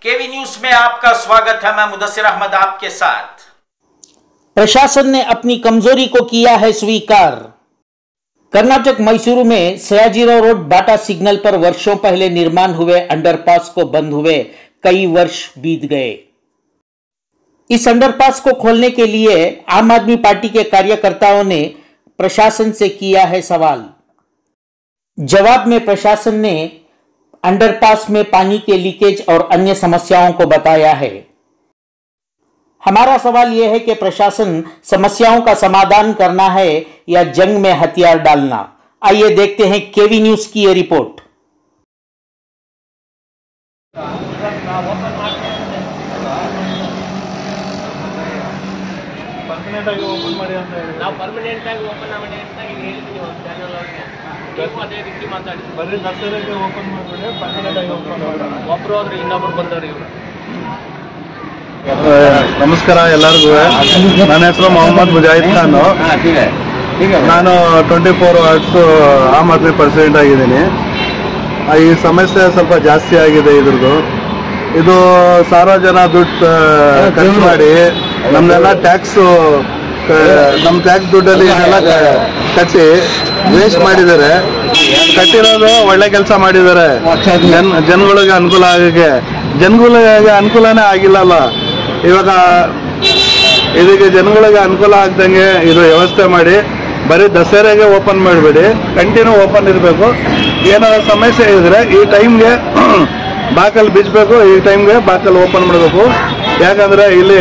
केवी news में आपका स्वागत है। मैं मुदस्सिर अहमद आपके साथ। प्रशासन ने अपनी कमजोरी को किया है स्वीकार। कर्नाटक मैसूरू में सयाजीराव रोड बाटा सिग्नल पर वर्षों पहले निर्माण हुए अंडरपास को बंद हुए कई वर्ष बीत गए। इस अंडरपास को खोलने के लिए आम आदमी पार्टी के कार्यकर्ताओं ने प्रशासन से किया है सवाल। जवाब में प्रशासन ने अंडरपास में पानी के लीकेज और अन्य समस्याओं को बताया है। हमारा सवाल यह है कि प्रशासन समस्याओं का समाधान करना है या जंग में हथियार डालना। आइए देखते हैं केवी न्यूज की ये रिपोर्ट। ನಮಸ್ಕಾರ ಎಲ್ಲರಿಗೂ. ನನ್ನ ಹೆಸರು ಮೊಹಮ್ಮದ್ ಮುಜಾಹಿದ್ ಖಾನ್. ನಾನು 24 ಅವರ್ಸ್ ಆಮ್ ಆದ್ಮಿ ಪ್ರೆಸಿಡೆಂಟ್ ಆಗಿದ್ದೀನಿ. ಈ ಸಮಸ್ಯೆ ಸ್ವಲ್ಪ ಜಾಸ್ತಿ ಆಗಿದೆ. ಇದು ಸಾವಿರ ಜನ ದುಡ್ಡು ಖರ್ಚು ಮಾಡಿ ನಮ್ದೆಲ್ಲ ನಮ್ಮ ಟ್ಯಾಕ್ಸ್ ದುಡ್ಡಲ್ಲಿ ಇದೆಲ್ಲ ಕಟ್ಟಿ ವೇಸ್ಟ್ ಮಾಡಿದ್ದಾರೆ. ಕಟ್ಟಿರೋದು ಒಳ್ಳೆ ಕೆಲಸ ಮಾಡಿದ್ದಾರೆ. ಜನಗಳಿಗೆ ಅನುಕೂಲ ಆಗಕ್ಕೆ. ಜನಗಳಿಗೆ ಅನುಕೂಲನೇ ಆಗಿಲ್ಲಲ್ಲ. ಇವಾಗ ಇದಕ್ಕೆ ಜನಗಳಿಗೆ ಅನುಕೂಲ ಆಗ್ದಂಗೆ ಇದು ವ್ಯವಸ್ಥೆ ಮಾಡಿ. ಬರೀ ದಸರಾಗೆ ಓಪನ್ ಮಾಡಬೇಡಿ, ಕಂಟಿನ್ಯೂ ಓಪನ್ ಇರಬೇಕು. ಏನಾದ್ರು ಸಮಸ್ಯೆ ಇದ್ರೆ ಈ ಟೈಮ್ಗೆ ಬಾಕಲ್ ಬಿಚ್ಚಬೇಕು, ಈ ಟೈಮ್ಗೆ ಬಾಕಲ್ ಓಪನ್ ಮಾಡಬೇಕು. ಯಾಕಂದ್ರೆ ಇಲ್ಲಿ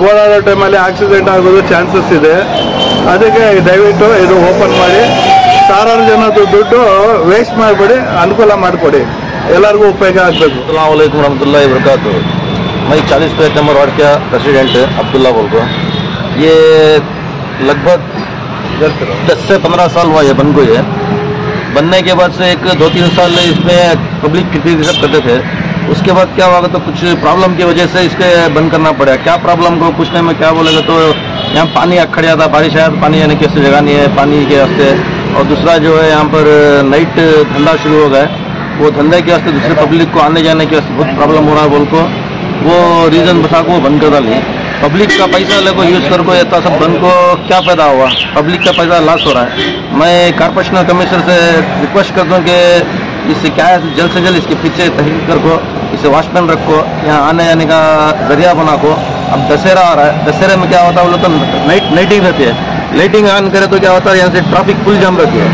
ಓಡಾಡೋ ಟೈಮಲ್ಲಿ ಆಕ್ಸಿಡೆಂಟ್ ಆಗೋದು ಚಾನ್ಸಸ್ ಇದೆ. ಅದಕ್ಕೆ ದಯವಿಟ್ಟು ಇದು ಓಪನ್ ಮಾಡಿ. ಸಾವಿರಾರು ಜನದ್ದು ದುಡ್ಡು ವೇಸ್ಟ್ ಮಾಡಬೇಡಿ, ಅನುಕೂಲ ಮಾಡಿಕೊಡಿ, ಎಲ್ಲರಿಗೂ ಉಪಯೋಗ ಆಗಬೇಕು. अस्सलाम वालेकुम रहमतुल्लाहि व बरकातहू। मैं 40 नंबर वार्ड का प्रेसिडेंट अब्दुल्ला बोल रहा हूँ। ये लगभग 10 से 15 साल हुआ ये बन गई है। बनने के बाद से 2-3 साल इसमें पब्लिक क्रिटिसिज्म करते थे। उसके बाद क्या हुआ तो कुछ प्रॉब्लम की वजह से इसके बंद करना पड़ा। क्या प्रॉब्लम को पूछने में क्या बोलेगा तो यहाँ पानी अखड़ जाता, बारिश आया तो पानी आने की जगह नहीं है पानी के वास्ते। और दूसरा जो है यहाँ पर नाइट धंधा शुरू हो गया। वो धंधे के वास्ते दूसरे पब्लिक को आने जाने के वास्ते बहुत प्रॉब्लम हो रहा है बोल को वो रीज़न बता को वो बंद कर डाली। पब्लिक का पैसा लेको यूज़ कर को इतना सब बंद को क्या पैदा हुआ, पब्लिक का पैसा लॉस हो रहा है। मैं कॉर्पोरेशन कमिश्नर से रिक्वेस्ट करता हूँ कि इससे क्या है जल्द से जल्द इसके पीछे तहकीक कर को, इसे वॉचमैन रखो, यहाँ आने जाने का जरिया बना को। अब दशहरा आ रहा है, दशहरे में क्या होता है वो लोग तो नाइटिंग रहती है। लाइटिंग ऑन करे तो क्या होता है यहाँ से ट्रैफिक फुल जाम रहती है।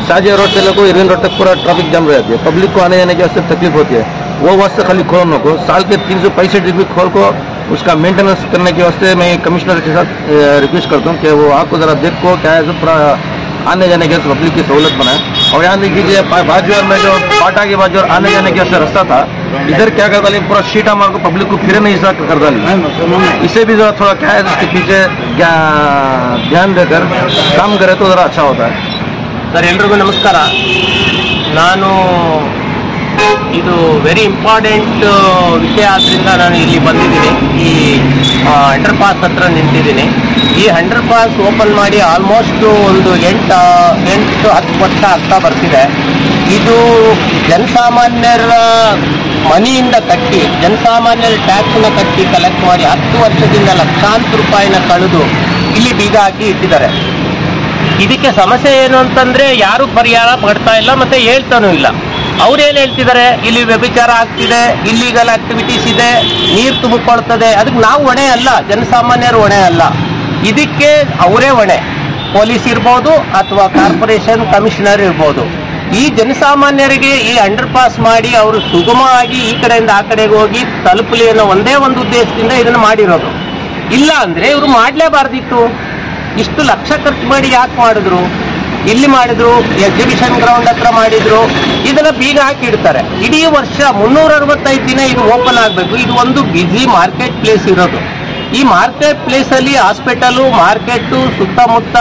शाहजहाँ रोड से लेकर इरविन रोड तक पूरा ट्रैफिक जाम रहती है। पब्लिक को आने जाने की वास्ते तकलीफ होती है। वो वास्ते खाली खोलने को साल के 365 दिन भी खोल को उसका मेंटेनेंस करने के वास्ते मैं कमिश्नर के साथ रिक्वेस्ट करता हूँ कि वो आपको ज़रा देखो क्या है पूरा आने जाने के पब्लिक की सहूलत बनाए। और यहाँ देखिए बाजूर में जो बाटा के बाजूर आने जाने के वास्ते रास्ता था, इधर क्या कर डाली पूरा शीटा मार को पब्लिक को फिर नहीं कर डाली। इसे भी ज़रा थोड़ा क्या है इसके पीछे क्या ध्यान देकर काम करे तो ज़रा अच्छा होता है। सर एल्रिगू नमस्कार। ನಾನು ಇದು ವೆರಿ ಇಂಪಾರ್ಟೆಂಟ್ ವಿಷಯ ಆದ್ದರಿಂದ ನಾನು ಇಲ್ಲಿ ಬಂದಿದ್ದೀನಿ. ಈ ಅಂಡರ್ಪಾಸ್ ಹತ್ರ ನಿಂತಿದ್ದೀನಿ. ಈ ಅಂಡರ್ಪಾಸ್ ಓಪನ್ ಮಾಡಿ ಆಲ್ಮೋಸ್ಟ್ ಒಂದು 8-10 ವರ್ಷ ಆಗ್ತಾ ಬರ್ತಿದೆ. ಇದು ಜನಸಾಮಾನ್ಯರ ಮನಿಯಿಂದ ಕಟ್ಟಿ ಜನಸಾಮಾನ್ಯರ ಟ್ಯಾಕ್ಸ್ನ ಕಟ್ಟಿ ಕಲೆಕ್ಟ್ ಮಾಡಿ 10 ವರ್ಷದಿಂದ ಲಕ್ಷಾಂತರ ರೂಪಾಯಿನ ಕಳೆದು ಇಲ್ಲಿ ಬೀಗ ಹಾಕಿ ಇಟ್ಟಿದ್ದಾರೆ. ಇದಕ್ಕೆ ಸಮಸ್ಯೆ ಏನು ಅಂತಂದರೆ ಯಾರೂ ಪರಿಹಾರ ಪಡ್ತಾ ಇಲ್ಲ ಮತ್ತು ಹೇಳ್ತಾನೂ ಇಲ್ಲ. ಅವ್ರೇನು ಹೇಳ್ತಿದ್ದಾರೆ, ಇಲ್ಲಿ ವ್ಯಭಿಚಾರ ಆಗ್ತಿದೆ, ಇಲ್ಲಿಗಲ್ ಆಕ್ಟಿವಿಟೀಸ್ ಇದೆ, ನೀರು ತುಂಬಿಕೊಳ್ತದೆ. ಅದಕ್ಕೆ ನಾವು ಹೊಣೆ ಅಲ್ಲ, ಜನಸಾಮಾನ್ಯರು ಹೊಣೆ ಅಲ್ಲ. ಇದಕ್ಕೆ ಅವರೇ ಹೊಣೆ. ಪೊಲೀಸ್ ಇರ್ಬೋದು ಅಥವಾ ಕಾರ್ಪೊರೇಷನ್ ಕಮಿಷನರ್ ಇರ್ಬೋದು. ಈ ಜನಸಾಮಾನ್ಯರಿಗೆ ಈ ಅಂಡರ್ಪಾಸ್ ಮಾಡಿ ಅವರು ಸುಗಮವಾಗಿ ಈ ಕಡೆಯಿಂದ ಆ ಕಡೆಗೆ ಹೋಗಿ ತಲುಪಲಿ ಅನ್ನೋ ಒಂದೇ ಒಂದು ಉದ್ದೇಶದಿಂದ ಇದನ್ನು ಮಾಡಿರೋದು. ಇಲ್ಲ ಅಂದರೆ ಇವರು ಮಾಡಲೇಬಾರ್ದಿತ್ತು. ಇಷ್ಟು ಲಕ್ಷ ಖರ್ಚು ಮಾಡಿ ಯಾಕೆ ಮಾಡಿದ್ರು? ಇಲ್ಲಿ ಮಾಡಿದ್ರು, ಎಕ್ಸಿಬಿಷನ್ ಗ್ರೌಂಡ್ ಹತ್ರ ಮಾಡಿದ್ರು, ಇದನ್ನ ಬೀಗ ಹಾಕಿ ಇಡ್ತಾರೆ. ಇಡೀ ವರ್ಷ 365 ದಿನ ಇದು ಓಪನ್ ಆಗಬೇಕು. ಇದು ಒಂದು ಬ್ಯುಸಿ ಮಾರ್ಕೆಟ್ ಪ್ಲೇಸ್ ಇರೋದು. ಈ ಮಾರ್ಕೆಟ್ ಪ್ಲೇಸಲ್ಲಿ ಹಾಸ್ಪಿಟಲು, ಮಾರ್ಕೆಟು, ಸುತ್ತಮುತ್ತ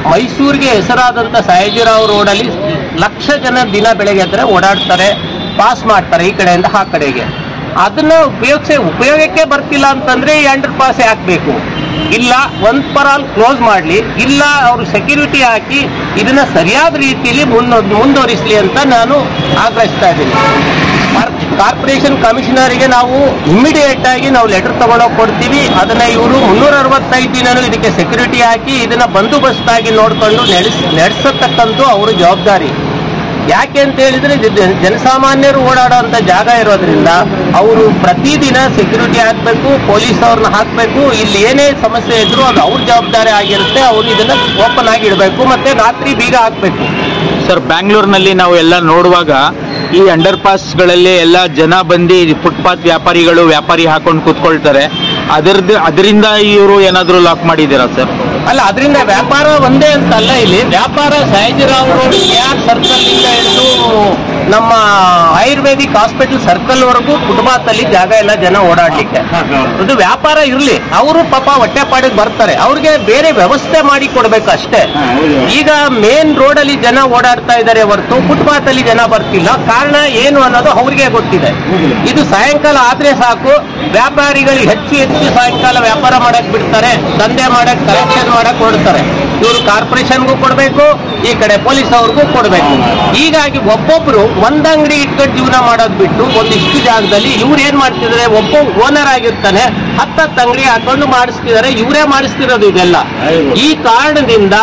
ಮೈಸೂರಿಗೆ ಹೆಸರಾದಂಥ ಸಯಾಜಿರಾವ್ ರೋಡಲ್ಲಿ ಲಕ್ಷ ಜನ ದಿನ ಬೆಳಗ್ಗೆ ಎದ್ದರೆ ಓಡಾಡ್ತಾರೆ, ಪಾಸ್ ಮಾಡ್ತಾರೆ ಈ ಕಡೆಯಿಂದ ಆ ಕಡೆಗೆ. ಅದನ್ನ ಉಪಯೋಗಕ್ಕೆ ಬರ್ತಿಲ್ಲ ಅಂತಂದ್ರೆ ಈ ಅಂಡರ್ ಪಾಸ್ ಹಾಕಬೇಕು. ಇಲ್ಲ ಒನ್ಸ್ ಫಾರ್ ಆಲ್ ಕ್ಲೋಸ್ ಮಾಡಲಿ, ಇಲ್ಲ ಅವರು ಸೆಕ್ಯೂರಿಟಿ ಹಾಕಿ ಇದನ್ನ ಸರಿಯಾದ ರೀತಿಯಲ್ಲಿ ಮುಂದುವರಿಸಲಿ ಅಂತ ನಾನು ಆಗ್ರಹಿಸ್ತಾ ಇದ್ದೀನಿ. ಕಾರ್ಪೊರೇಷನ್ ಕಮಿಷನರ್ಗೆ ನಾವು ಇಮಿಡಿಯೇಟ್ ಆಗಿ ನಾವು ಲೆಟರ್ ತಗೊಂಡೋಗಿ ಕೊಡ್ತೀವಿ. ಅದನ್ನ ಇವರು 365 ದಿನನೂ ಇದಕ್ಕೆ ಸೆಕ್ಯೂರಿಟಿ ಹಾಕಿ ಇದನ್ನ ಬಂದೋಬಸ್ತಾಗಿ ನೋಡ್ಕೊಂಡು ನಡೆಸತಕ್ಕಂಥ ಅವರ ಜವಾಬ್ದಾರಿ. ಯಾಕೆ ಅಂತ ಹೇಳಿದ್ರೆ ಜನಸಾಮಾನ್ಯರು ಓಡಾಡುವಂತ ಜಾಗ ಇರೋದ್ರಿಂದ ಅವರು ಪ್ರತಿದಿನ ಸೆಕ್ಯೂರಿಟಿ ಹಾಕಬೇಕು, ಪೊಲೀಸ್ ಅವ್ರನ್ನ ಹಾಕಬೇಕು. ಇಲ್ಲಿ ಏನೇ ಸಮಸ್ಯೆ ಇದ್ರು ಅದು ಅವ್ರ ಜವಾಬ್ದಾರಿ ಆಗಿರುತ್ತೆ. ಅವರು ಇದನ್ನ ಓಪನ್ ಆಗಿ ಇಡಬೇಕು, ಮತ್ತೆ ರಾತ್ರಿ ಬೀಗ ಹಾಕಬೇಕು. ಸರ್, ಬ್ಯಾಂಗ್ಳೂರ್ನಲ್ಲಿ ನಾವು ಎಲ್ಲ ನೋಡುವಾಗ ಈ ಅಂಡರ್ ಪಾಸ್ಗಳಲ್ಲಿ ಎಲ್ಲ ಜನ ಬಂದು ಫುಟ್ಪಾತ್ ವ್ಯಾಪಾರಿ ಹಾಕೊಂಡು ಕೂತ್ಕೊಳ್ತಾರೆ. ಅದರಿಂದ ಇವರು ಏನಾದರೂ ಲಾಕ್ ಮಾಡಿದ್ದೀರಾ ಸರ್? ಅಲ್ಲ, ಅದರಿಂದ ವ್ಯಾಪಾರ ಒಂದೇ ಅಂತ ಅಲ್ಲ. ಇಲ್ಲಿ ವ್ಯಾಪಾರ ಸಯಾಜಿರಾವ್ ರೋಡ್ KR ಸರ್ಕಲ್ ಇಂದ ಹಿಡಿದು ನಮ್ಮ ಆಯುರ್ವೇದಿಕ್ ಹಾಸ್ಪಿಟಲ್ ಸರ್ಕಲ್ ವರೆಗೂ ಫುಟ್ಪಾತ್ ಅಲ್ಲಿ ಜಾಗ ಎಲ್ಲ ಜನ ಓಡಾಡ್ಲಿಕ್ಕೆ. ಅದು ವ್ಯಾಪಾರ ಇರ್ಲಿ, ಅವರು ಪಾಪ ಹೊಟ್ಟೆಪಾಡಿಗೆ ಬರ್ತಾರೆ, ಅವ್ರಿಗೆ ಬೇರೆ ವ್ಯವಸ್ಥೆ ಮಾಡಿ ಕೊಡ್ಬೇಕು ಅಷ್ಟೇ. ಈಗ ಮೇನ್ ರೋಡ್ ಅಲ್ಲಿ ಜನ ಓಡಾಡ್ತಾ ಇದ್ದಾರೆ ಹೊರತು ಫುಟ್ಪಾತ್ ಅಲ್ಲಿ ಜನ ಬರ್ತಿಲ್ಲ. ಕಾರಣ ಏನು ಅನ್ನೋದು ಅವ್ರಿಗೆ ಗೊತ್ತಿದೆ. ಇದು ಸಾಯಂಕಾಲ ಆದ್ರೆ ಸಾಕು, ವ್ಯಾಪಾರಿಗಳಿಗೆ ಹೆಚ್ಚು ಸಾಯಂಕಾಲ ವ್ಯಾಪಾರ ಮಾಡಕ್ ಬಿಡ್ತಾರೆ, ದಂಧೆ ಮಾಡಕ್, ಕಲೆಕ್ಷನ್ ಮಾಡಕ್ ಹೊರಡ್ತಾರೆ. ಇವರು ಕಾರ್ಪೊರೇಷನ್ಗೂ ಕೊಡ್ಬೇಕು, ಈ ಕಡೆ ಪೊಲೀಸ್ ಅವ್ರಿಗೂ ಕೊಡ್ಬೇಕು. ಹೀಗಾಗಿ ಒಬ್ಬೊಬ್ರು ಒಂದ್ ಅಂಗಡಿ ಇಟ್ಕೊಂಡು ಜೀವನ ಮಾಡೋದ್ ಬಿಟ್ಟು ಒಂದಿಷ್ಟು ಜಾಗದಲ್ಲಿ ಇವ್ರು ಏನ್ ಮಾಡ್ತಿದ್ದಾರೆ, ಒಬ್ಬ ಓನರ್ ಆಗಿರ್ತಾನೆ, 10 ಅಂಗಡಿ ಹಾಕೊಂಡು ಮಾಡಿಸ್ತಿದ್ದಾರೆ. ಇವರೇ ಮಾಡಿಸ್ತಿರೋದು ಇದೆಲ್ಲ. ಈ ಕಾರಣದಿಂದ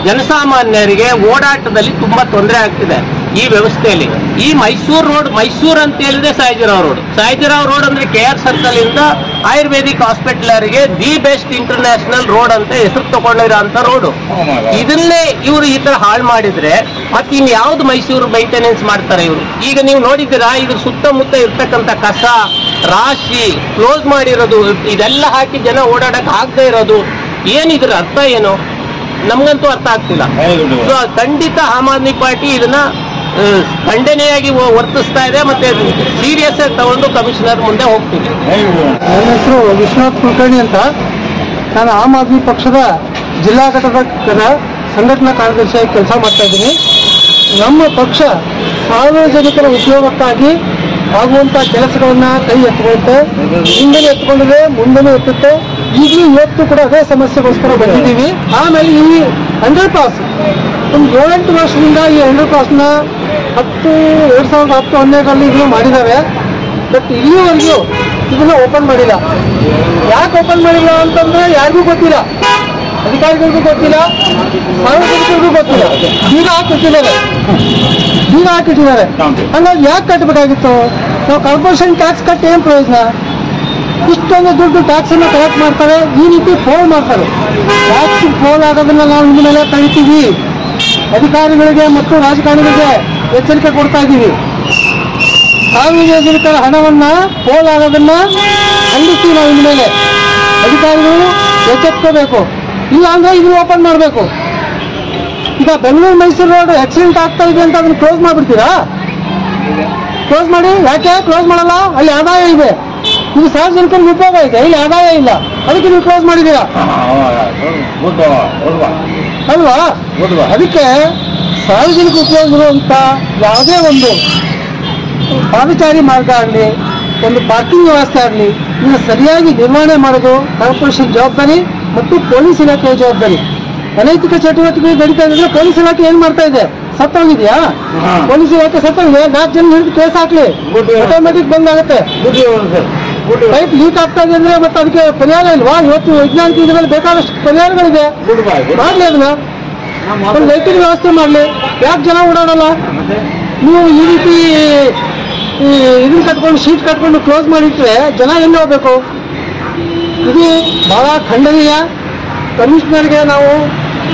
ಜನಸಾಮಾನ್ಯರಿಗೆ ಓಡಾಟದಲ್ಲಿ ತುಂಬಾ ತೊಂದರೆ ಆಗ್ತಿದೆ ಈ ವ್ಯವಸ್ಥೆಯಲ್ಲಿ. ಈ ಮೈಸೂರು ಅಂತ ಹೇಳಿದ್ರೆ ಸಯಾಜಿರಾವ್ ರೋಡ್ ಅಂದ್ರೆ KR ಸರ್ಕಲ್ ಇಂದ ಆಯುರ್ವೇದಿಕ್ ಹಾಸ್ಪಿಟಲ್ಗೆ ದಿ ಬೆಸ್ಟ್ ಇಂಟರ್ನ್ಯಾಷನಲ್ ರೋಡ್ ಅಂತ ಹೆಸರು ತಗೊಂಡಿರೋ ಅಂತ ರೋಡು. ಇದನ್ನೇ ಇವರು ಈ ತರ ಹಾಳು ಮಾಡಿದ್ರೆ ಮತ್ತೆ ಇನ್ ಯಾವ್ದು ಮೈಸೂರು ಮೈಂಟೆನೆನ್ಸ್ ಮಾಡ್ತಾರೆ ಇವರು? ಈಗ ನೀವು ನೋಡಿದ್ದೀರಾ, ಇದ್ರ ಸುತ್ತಮುತ್ತ ಇರ್ತಕ್ಕಂಥ ಕಸ ರಾಶಿ ಕ್ಲೋಸ್ ಮಾಡಿರೋದು, ಇದೆಲ್ಲ ಹಾಕಿ ಜನ ಓಡಾಡಕ್ ಆಗದೆ ಇರೋದು, ಏನಿದ್ರ ಅರ್ಥ ಏನು? ನಮ್ಗಂತೂ ಅರ್ಥ ಆಗ್ತಿಲ್ಲ. ಖಂಡಿತ ಆಮ್ ಆದ್ಮಿ ಪಾರ್ಟಿ ಇದನ್ನ ಖಂಡನೆಯಾಗಿ ವರ್ತಿಸ್ತಾ ಇದೆ, ಮತ್ತೆ ಸೀರಿಯಸ್ ಆಗಿ ತಗೊಂಡು ಕಮಿಷನರ್ ಮುಂದೆ ಹೋಗ್ತೀವಿ. ನನ್ನ ಹೆಸರು ವಿಶ್ವನಾಥ್ ಕುಲಕರ್ಣಿ ಅಂತ. ನಾನು ಆಮ್ ಆದ್ಮಿ ಪಕ್ಷದ ಜಿಲ್ಲಾ ಘಟಕದ ಸಂಘಟನಾ ಕಾರ್ಯದರ್ಶಿಯಾಗಿ ಕೆಲಸ ಮಾಡ್ತಾ ಇದ್ದೀನಿ. ನಮ್ಮ ಪಕ್ಷ ಸಾರ್ವಜನಿಕರ ಉದ್ಯೋಗಕ್ಕಾಗಿ ಆಗುವಂತ ಕೆಲಸಗಳನ್ನ ಕೈ ಎತ್ತುತ್ತೆ, ಹಿಂದೆ ಎತ್ಕೊಂಡಿದೆ, ಮುಂದೆನೂ ಎತ್ತುತ್ತೆ. ಈಗಲೂ ಇವತ್ತು ಕೂಡ ಅದೇ ಸಮಸ್ಯೆಗೋಸ್ಕರ ಬಂದಿದ್ದೀವಿ. ಆಮೇಲೆ ಈ ಅಂಡರ್ ಪಾಸ್ ಒಂದು 7-8 ವರ್ಷದಿಂದ ಈ ಅಂಡರ್ ಪಾಸ್ನ 2010-11 ಇದನ್ನು ಮಾಡಿದ್ದಾರೆ. ಬಟ್ ಇಲ್ಲಿವರೆಗೂ ಇದನ್ನ ಓಪನ್ ಮಾಡಿಲ್ಲ. ಯಾಕೆ ಓಪನ್ ಮಾಡಿಲ್ಲ ಅಂತಂದ್ರೆ ಯಾರಿಗೂ ಗೊತ್ತಿಲ್ಲ, ಅಧಿಕಾರಿಗಳಿಗೂ ಗೊತ್ತಿಲ್ಲ, ಸಾರ್ವಜನಿಕರಿಗೂ ಗೊತ್ತಿಲ್ಲ. ಬೀಗ ಹಾಕಿಟ್ಟಿದ್ದಾರೆ. ಹಂಗಾಗಿ ಯಾಕೆ ಕಟ್ಟಬೇಕಾಗಿತ್ತು? ನಾವು ಕಾರ್ಪೊರೇಷನ್ ಟ್ಯಾಕ್ಸ್ ಕಟ್ಟಿ ಏನ್ ಪ್ರಯೋಜನ? ಇಷ್ಟೊಂದು ದುಡ್ಡು ಟ್ಯಾಕ್ಸ್ ಅನ್ನು ಕಲೆಕ್ಟ್ ಮಾಡ್ತಾರೆ, ಈ ರೀತಿ ಫೋನ್ ಮಾಡ್ತಾರೆ. ಟ್ಯಾಕ್ಸ್ ಫೋನ್ ಆಗೋದನ್ನ ನಾವು ಇನ್ನು ಮೇಲೆ ಕರಿತೀವಿ. ಅಧಿಕಾರಿಗಳಿಗೆ ಮತ್ತು ರಾಜಕಾರಣಿಗಳಿಗೆ ಎಚ್ಚರಿಕೆ ಕೊಡ್ತಾ ಇದ್ದೀವಿ. ಸಾರ್ವಜನಿಕರ ಹಣವನ್ನ ಪೋಲ್ ಆಗೋದನ್ನ ಖಂಡಿಸಿ ನಾವು ಇನ್ನು ಮೇಲೆ ಅಧಿಕಾರಿಗಳು ಎಚ್ಚೆತ್ಕೋಬೇಕು. ಇಲ್ಲ ಅಂದ್ರೆ ಇದನ್ನು ಓಪನ್ ಮಾಡಬೇಕು. ಈಗ ಬೆಂಗಳೂರು ಮೈಸೂರು ರೋಡ್ ಆಕ್ಸಿಡೆಂಟ್ ಆಗ್ತಾ ಇದೆ ಅಂತ ಅದನ್ನು ಕ್ಲೋಸ್ ಮಾಡ್ಬಿಡ್ತೀರಾ? ಕ್ಲೋಸ್ ಮಾಡಿ. ಯಾಕೆ ಕ್ಲೋಸ್ ಮಾಡಲ್ಲ? ಅಲ್ಲಿ ಆದಾಯ ಇದೆ, ಇದು ಸಾರ್ವಜನಿಕರಿಗೆ ಉಪಯೋಗ ಇದೆ, ಇಲ್ಲಿ ಆದಾಯ ಇಲ್ಲ, ಅದಕ್ಕೆ ನೀವು ಕ್ಲೋಸ್ ಮಾಡಿದ್ದೀರಾ ಅಲ್ವಾ? ಅದಕ್ಕೆ ಸಾರ್ವಜನಿಕ ಉಪಯೋಗ ಇರುವಂತ ಯಾವುದೇ ಒಂದು ಪಾದಚಾರಿ ಮಾರ್ಗ ಆಗಲಿ, ಒಂದು ಪಾರ್ಕಿಂಗ್ ವ್ಯವಸ್ಥೆ ಆಗಲಿ, ಇದನ್ನು ಸರಿಯಾಗಿ ನಿರ್ವಹಣೆ ಮಾಡೋದು ಕಾರ್ಪೊರೇಷನ್ ಜವಾಬ್ದಾರಿ ಮತ್ತು ಪೊಲೀಸ್ ಇಲಾಖೆಯ ಜವಾಬ್ದಾರಿ. ಅನೈತಿಕ ಚಟುವಟಿಕೆ ನಡೀತಾ ಇದ್ರೆ ಪೊಲೀಸ್ ಇಲಾಖೆ ಏನ್ ಮಾಡ್ತಾ ಇದೆ? ಸತ್ತೋಗಿದ್ಯಾ? ಪೊಲೀಸ್ ಇಲಾಖೆ ಸತ್ತೋಗಿದೆ, 4 ಜನ ಹಿಡಿದು ಕೇಸ್ ಹಾಕ್ಲಿ, ಆಟೋಮೆಟಿಕ್ ಬಂದಾಗುತ್ತೆ. ಪೈಪ್ ಲೀಕ್ ಆಗ್ತಾ ಇದೆ ಅಂದ್ರೆ ಮತ್ತೆ ಅದಕ್ಕೆ ಪರಿಹಾರ ಇಲ್ವಾ? ಇವತ್ತು ವೈಜ್ಞಾನಿಕ ಇದರಲ್ಲಿ ಬೇಕಾದಷ್ಟು ಪರಿಹಾರಗಳಿದೆ, ಮಾಡ್ಲಿ ಅದನ್ನ. ಒಂದು ಲೈಟಿಂಗ್ ವ್ಯವಸ್ಥೆ ಮಾಡ್ಲಿ. ಯಾಕೆ ಜನ ಓಡಾಡಲ್ಲ? ನೀವು ಈ ರೀತಿ ಇದನ್ನ ಕಟ್ಕೊಂಡು ಶೀಟ್ ಕಟ್ಕೊಂಡು ಕ್ಲೋಸ್ ಮಾಡಿಟ್ರೆ ಜನ ಎಲ್ಲಿ ಹೋಗ್ಬೇಕು? ಇದು ಬಹಳ ಖಂಡನೀಯ. ಕಮಿಷನರ್ಗೆ ನಾವು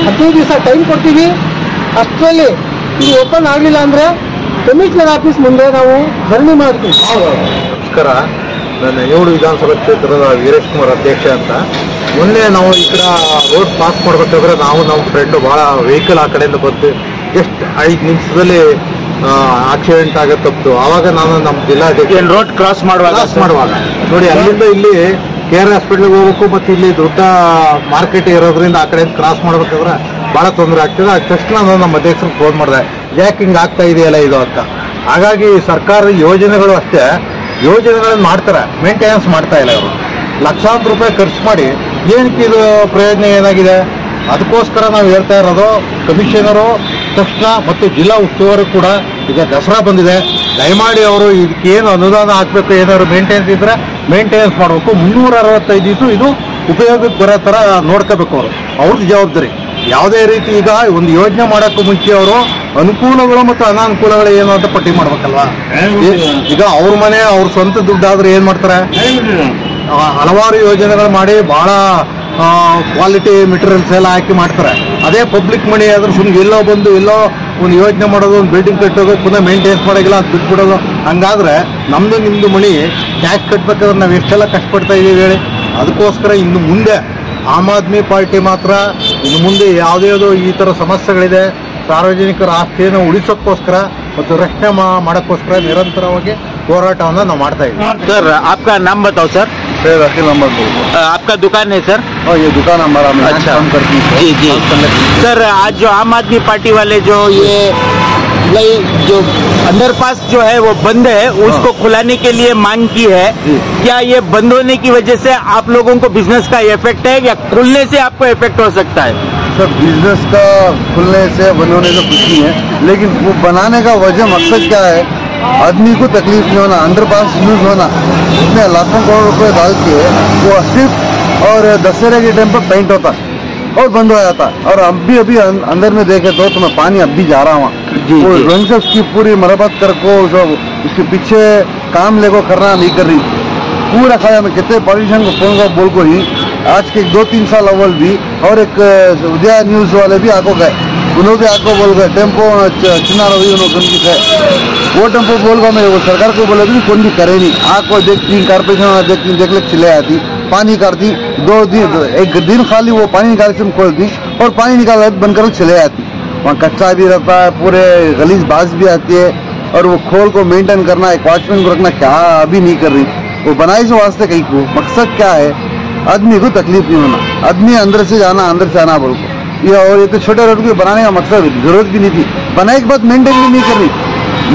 15 ದಿವಸ ಟೈಮ್ ಕೊಡ್ತೀವಿ. ಅಷ್ಟರಲ್ಲಿ ಇದು ಓಪನ್ ಆಗಲಿಲ್ಲ ಅಂದ್ರೆ ಕಮಿಷನರ್ ಆಫೀಸ್ ಮುಂದೆ ನಾವು ಧರಣಿ ಮಾಡ್ತೀವಿ. ನಮಸ್ಕಾರ, ನಾನು 7 ವಿಧಾನಸಭಾ ಕ್ಷೇತ್ರದ ವೀರೇಶ್ ಕುಮಾರ್ ಅಧ್ಯಕ್ಷ ಅಂತ. ಮೊನ್ನೆ ನಾವು ಈ ಕಡೆ ರೋಡ್ ಪಾಸ್ ಮಾಡ್ಬೇಕಾದ್ರೆ ನಾವು ನಮ್ಮ ಫ್ರೆಂಡು ಭಾಳ ವೆಹಿಕಲ್ ಆ ಕಡೆಯಿಂದ ಬಂದು ಎಷ್ಟು 5 ನಿಮಿಷದಲ್ಲಿ ಆಕ್ಸಿಡೆಂಟ್ ಆಗತ್ತಪ್ತು. ಆವಾಗ ನಾನು ನಮ್ಮ ಜಿಲ್ಲಾಧ್ಯಕ್ಷ ರೋಡ್ ಕ್ರಾಸ್ ಮಾಡುವಾಗ ನೋಡಿ, ಅಲ್ಲಿಂದ ಇಲ್ಲಿ KR ಹಾಸ್ಪಿಟ್ಲಿಗೆ ಹೋಗ್ಬೇಕು, ಮತ್ತು ಇಲ್ಲಿ ದೊಡ್ಡ ಮಾರ್ಕೆಟ್ ಇರೋದ್ರಿಂದ ಆ ಕಡೆ ಕ್ರಾಸ್ ಮಾಡ್ಬೇಕಾದ್ರೆ ಭಾಳ ತೊಂದರೆ ಆಗ್ತದೆ. ಆ ತಕ್ಷಣ ನಾನು ನಮ್ಮ ಅಧ್ಯಕ್ಷರಿಗೆ ಫೋನ್ ಮಾಡಿದೆ, ಯಾಕೆ ಹಿಂಗೆ ಆಗ್ತಾ ಇದೆಯಲ್ಲ ಇದು ಅಂತ. ಹಾಗಾಗಿ ಸರ್ಕಾರ ಯೋಜನೆಗಳು ಅಷ್ಟೇ ಯೋಜನೆಗಳನ್ನು ಮಾಡ್ತಾರೆ, ಮೇಂಟೆನೆನ್ಸ್ ಮಾಡ್ತಾ ಇಲ್ಲ ಇವರು. ಲಕ್ಷಾಂತರ ರೂಪಾಯಿ ಖರ್ಚು ಮಾಡಿ ಏನಕ್ಕೆ ಇದು ಪ್ರಯೋಜನ ಏನಾಗಿದೆ? ಅದಕ್ಕೋಸ್ಕರ ನಾವು ಹೇಳ್ತಾ ಇರೋದು, ಕಮಿಷನರು ತಕ್ಷಣ ಮತ್ತು ಜಿಲ್ಲಾ ಉಸ್ತುವಾರಿ ಕೂಡ ಈಗ ದಸರಾ ಬಂದಿದೆ, ದಯಮಾಡಿ ಅವರು ಇದಕ್ಕೇನು ಅನುದಾನ ಹಾಕಬೇಕು, ಏನಾದ್ರು ಮೇಂಟೆನೆನ್ಸ್ ಇದ್ರೆ ಮೇಂಟೆನೆನ್ಸ್ ಮಾಡಬೇಕು. 365 ದಿವಸ ಇದು ಉಪಯೋಗಕ್ಕೆ ಬರೋ ಥರ ನೋಡ್ಕೋಬೇಕು. ಅವ್ರದ್ದು ಜವಾಬ್ದಾರಿ. ಯಾವುದೇ ರೀತಿ ಈಗ ಒಂದು ಯೋಜನೆ ಮಾಡೋಕ್ಕೂ ಮುಂಚೆ ಅವರು ಅನುಕೂಲಗಳು ಮತ್ತು ಅನಾನುಕೂಲಗಳು ಏನು ಅಂತ ಪಟ್ಟಿ ಮಾಡ್ಬೇಕಲ್ವಾ. ಈಗ ಅವ್ರ ಮನೆ ಅವ್ರ ಸ್ವಂತ ದುಡ್ಡಾದ್ರೆ ಏನು ಮಾಡ್ತಾರೆ, ಹಲವಾರು ಯೋಜನೆಗಳು ಮಾಡಿ ಭಾಳ ಕ್ವಾಲಿಟಿ ಮೆಟೀರಿಯಲ್ಸ್ ಎಲ್ಲ ಹಾಕಿ ಮಾಡ್ತಾರೆ. ಅದೇ ಪಬ್ಲಿಕ್ ಮನಿ ಆದ್ರೆ ಸುಮ್ಮನೆ ಎಲ್ಲೋ ಬಂದು ಎಲ್ಲೋ ಒಂದು ಯೋಜನೆ ಮಾಡೋದು, ಒಂದು ಬಿಲ್ಡಿಂಗ್ ಕಟ್ಟೋದು, ಪುನಃ ಮೇಂಟೆನೆನ್ಸ್ ಮಾಡೋಗಿಲ್ಲ, ಅದು ಬಿಟ್ಬಿಡೋದು. ಹಂಗಾದ್ರೆ ನಮ್ದು ನಿಮ್ದು ಮನಿ ಟ್ಯಾಕ್ಸ್ ಕಟ್ಬೇಕಾದ್ರೆ ನಾವು ಎಷ್ಟೆಲ್ಲ ಕಷ್ಟಪಡ್ತಾ ಇದ್ದೀವಿ ಹೇಳಿ. ಅದಕ್ಕೋಸ್ಕರ ಇನ್ನು ಮುಂದೆ ಆಮ್ ಆದ್ಮಿ ಪಾರ್ಟಿ ಮಾತ್ರ ಇನ್ನು ಮುಂದೆ ಯಾವುದ್ಯಾವುದೋ ಈ ಥರ ಸಮಸ್ಯೆಗಳಿದೆ, ಸಾರ್ವಜನಿಕರ ಆಸ್ತಿಯನ್ನು ಉಳಿಸೋಕ್ಕೋಸ್ಕರ ಮತ್ತು ರಕ್ಷಣೆ ಮಾಡೋಕ್ಕೋಸ್ಕರ ನಿರಂತರವಾಗಿ ಹೋರಾಟವನ್ನು ನಾವು ಮಾಡ್ತಾ ಇದ್ದೀವಿ. सर आपका नाम बताओ सर। सर अखिल नंबर आपका दुकान है सर? और ये दुकान हमारा अच्छा। काम करती है। जी जी सर, आज जो आम आदमी पार्टी वाले जो ये भाई जो अंडरपास जो है वो बंद है, उसको खुलाने के लिए मांग की है। क्या ये बंद होने की वजह से आप लोगों को बिजनेस का इफेक्ट है या खुलने से आपको इफेक्ट हो सकता है? सर बिजनेस का खुलने से बंद होने से कुछ नहीं है, लेकिन वो बनाने का वजह मकसद क्या है, आदमी को तकलीफ नहीं होना, अंडरपास यूज होना। इसमें लाखों करोड़ रुपए डाल के वो सिर्फ और दशहरे के टाइम पर पेंट होता और बंद हो जाता। और अभी अंदर में देखे तो मैं पानी अब भी जा रहा हूँ, वो रंग से उसकी पूरी मरम्मत कर को उसके पीछे काम लेको करना नहीं कर रही, पूरा खाया में कितने पॉलिटिशियन को फोन को बोल को ही आज के 2-3 साल अव्वल भी और एक उदय न्यूज वाले भी आको गए, उन्होंने भी आको बोल गए टेम्पो चिन्ना रवि उन्होंने है वो टेम्पो बोल गए, मैं वो सरकार को बोले भी कौन भी करे नहीं, आको देखती कारपोरेशन देख ले चले आती, पानी काटती 2 दिन, एक दिन खाली वो पानी निकाल से खोलती और पानी निकाल बंद कर चले आती। वहाँ कच्चा भी रहता है, पूरे गलीज बाज भी आती है, और वो खोल को मेंटेन करना, एक वॉचमैन को रखना क्या अभी नहीं कर रही। वो बनाई से वास्ते कहीं को मकसद क्या है, आदमी को तकलीफ नहीं होना, आदमी अंदर से आना बोल को। ये और ये तो छोटे रोड को बनाने का मकसद जरूरत भी नहीं थी, बनाने के बाद मेंटेन भी नहीं करनी।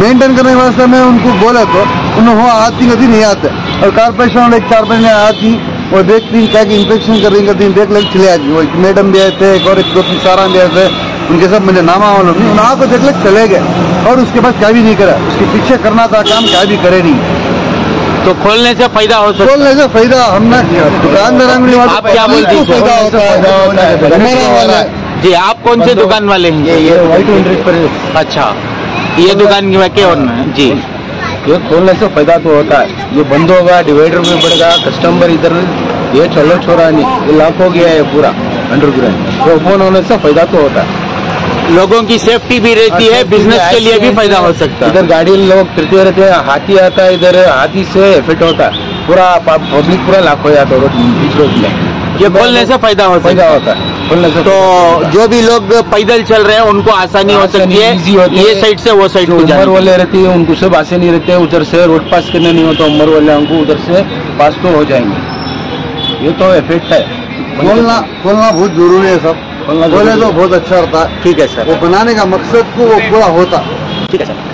मेंटेन करने के वास्ते में उनको बोले तो उन्होंने आती कभी नहीं आते, और कारपोरेशन वाले 4-5 आती, वो देखती क्या कि इंस्पेक्शन कर रही करती, देख लेके चले आती। वो एक मैडम भी आए थे, एक और 2-3 सारा भी आए थे, उनके सब मुझे नामा वालों नहीं, उन्हें को देख लेके चले गए, और उसके बाद क्या भी नहीं करा, उसके पीछे करना था काम, क्या भी करे नहीं। तो खोलने से फायदा हो सकता है? खोलने से फायदा हमने दुकानदार आप क्या बोलते हैं? फायदा होता है। जी आप कौन से दुकान वाले हैं? ये वाइट इंटरेस्ट पर अच्छा, ये दुकान की क्या होना है जी? ये खोलने से फायदा तो होता है, ये बंद होगा डिवाइडर में बढ़ेगा, कस्टमर इधर ये चलो छोड़ा नहीं, ये लॉक हो गया है पूरा अंडरग्राउंड, तो ओपन होने से फायदा तो होता है। लोगों की सेफ्टी भी रहती है, बिजनेस के लिए भी फायदा हो सकता है। इधर गाड़ी लोग फिरते रहते हैं, हाथी आता है इधर, हाथी से इफेक्ट होता है, पूरा पब्लिक पूरा लॉक हो जाता है रोड बीच रोड में। ये खोलने से फायदा हो सकता है। होता है खोलने से। तो जो भी लोग पैदल चल रहे हैं उनको आसानी हो सकती है, ये साइड से वो साइड को उम्र जाने वाले रहती है उनको सब आसानी रहते हैं, उधर से रोड पास करना नहीं होता, उम्र वाले उनको उधर से पास तो हो जाएंगे। ये तो इफेक्ट है, खोलना बहुत जरूरी है सब, बोले तो बहुत अच्छा रहता है। ठीक है सर, वो बनाने का मकसद को वो पूरा होता। ठीक है सर।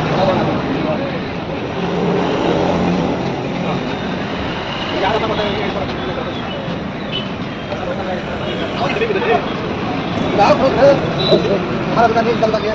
भारत का निकल गया